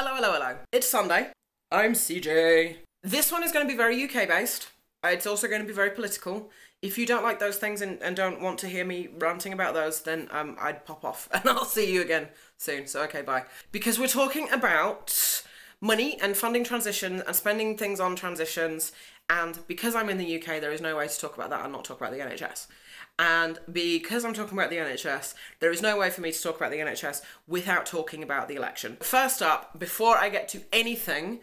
Hello, hello, hello. It's Sunday. I'm CJ. This one is going to be very UK based. It's also going to be very political. If you don't like those things and don't want to hear me ranting about those, then I'd pop off and I'll see you again soon. So okay, bye. Because we're talking about money and funding transition and spending things on transitions, and because I'm in the UK, there is no way to talk about that and not talk about the NHS. And because I'm talking about the NHS, there is no way for me to talk about the NHS without talking about the election. First up, before I get to anything,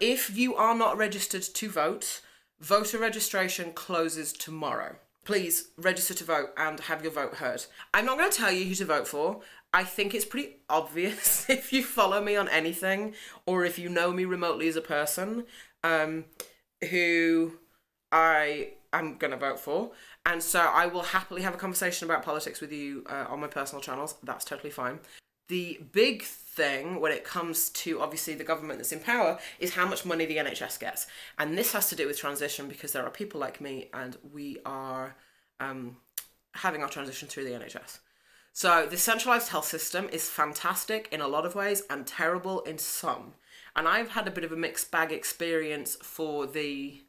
if you are not registered to vote, voter registration closes tomorrow. Please register to vote and have your vote heard. I'm not going to tell you who to vote for. I think it's pretty obvious if you follow me on anything or if you know me remotely as a person, who I am going to vote for. And so I will happily have a conversation about politics with you on my personal channels. That's totally fine. The big thing when it comes to, obviously, the government that's in power is how much money the NHS gets. And this has to do with transition because there are people like me and we are having our transition through the NHS. So the centralised health system is fantastic in a lot of ways and terrible in some. And I've had a bit of a mixed bag experience for the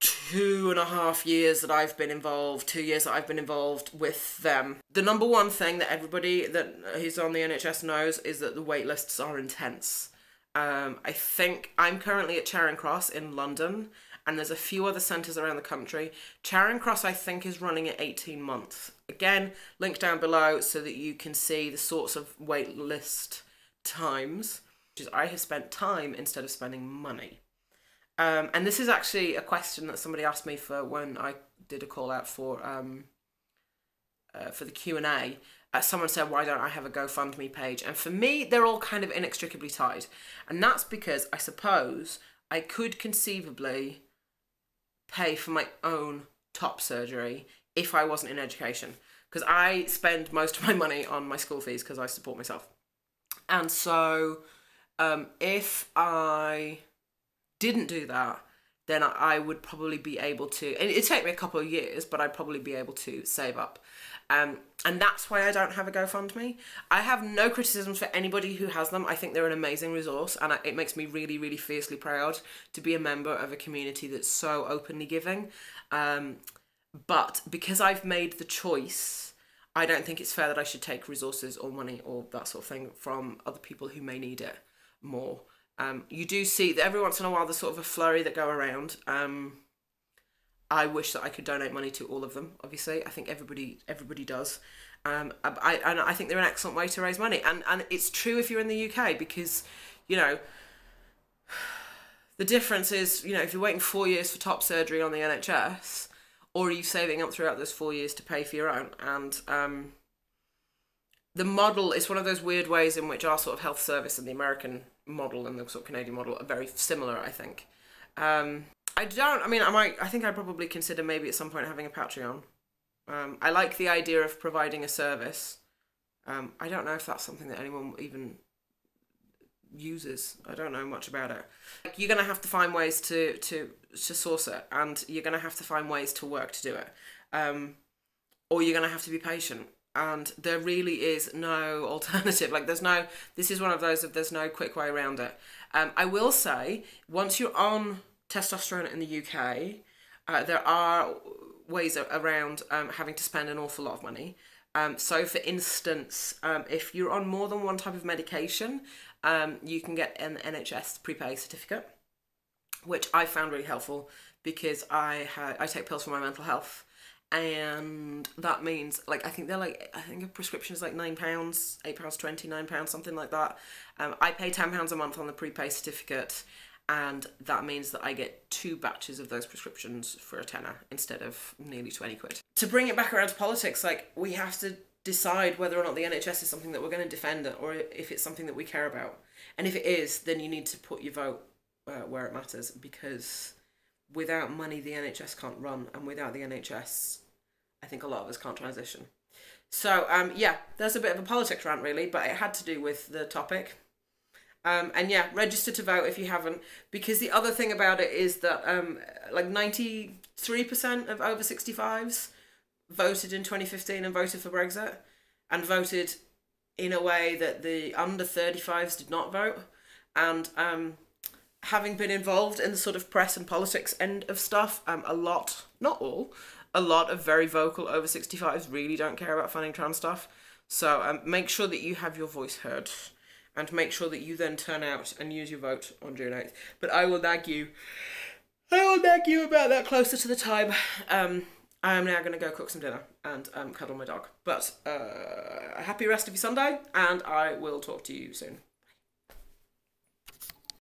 2.5 years that I've been involved, 2 years that I've been involved with them. The number one thing that everybody that is on the NHS knows is that the wait lists are intense. I think I'm currently at Charing Cross in London, and there's a few other centres around the country. Charing Cross, I think, is running at 18 months. Again, link down below so that you can see the sorts of wait list times, which is I have spent time instead of spending money. And this is actually a question that somebody asked me for when I did a call out for the Q&A. Someone said, why don't I have a GoFundMe page? And for me, they're all kind of inextricably tied. And that's because I suppose I could conceivably pay for my own top surgery if I wasn't in education. Because I spend most of my money on my school fees because I support myself. And so if I didn't do that, then I would probably be able to, and it'd take me a couple of years, but I'd probably be able to save up. And that's why I don't have a GoFundMe. I have no criticisms for anybody who has them. I think they're an amazing resource, and it makes me really, really fiercely proud to be a member of a community that's so openly giving. But because I've made the choice, I don't think it's fair that I should take resources or money or that sort of thing from other people who may need it more. You do see that every once in a while there's sort of a flurry that go around. I wish that I could donate money to all of them, obviously. I think everybody does. And I think they're an excellent way to raise money. And it's true if you're in the UK because, you know, the difference is, you know, if you're waiting 4 years for top surgery on the NHS, or are you saving up throughout those 4 years to pay for your own? And the model is one of those weird ways in which our sort of health service and the American model and the sort of Canadian model are very similar, I think. I think I'd probably consider maybe at some point having a Patreon. I like the idea of providing a service. I don't know if that's something that anyone even uses. I don't know much about it. You're going to have to find ways to source it, and you're going to have to find ways to work to do it. Or you're going to have to be patient. And there really is no alternative. Like, this is one of those, there's no quick way around it. I will say, once you're on testosterone in the UK, there are ways around having to spend an awful lot of money. So, for instance, if you're on more than one type of medication, you can get an NHS prepay certificate, which I found really helpful because I take pills for my mental health. And that means, like, I think a prescription is like £9, £8.20, £9, something like that. I pay £10 a month on the prepay certificate, and that means that I get 2 batches of those prescriptions for a tenner instead of nearly 20 quid. To bring it back around to politics, like, we have to decide whether or not the NHS is something that we're going to defend or if it's something that we care about. And if it is, then you need to put your vote where it matters, because without money, the NHS can't run, and without the NHS, I think a lot of us can't transition. So, yeah, there's a bit of a politics rant, really, but it had to do with the topic. And yeah, register to vote if you haven't, because the other thing about it is that like 93% of over 65s voted in 2015 and voted for Brexit, and voted in a way that the under 35s did not vote. And having been involved in the sort of press and politics end of stuff, a lot, not all, a lot of very vocal over 65s really don't care about funding trans stuff. So make sure that you have your voice heard, and make sure that you then turn out and use your vote on June 8th. But I will nag you about that closer to the time. I am now going to go cook some dinner and cuddle my dog. But happy rest of your Sunday, and I will talk to you soon.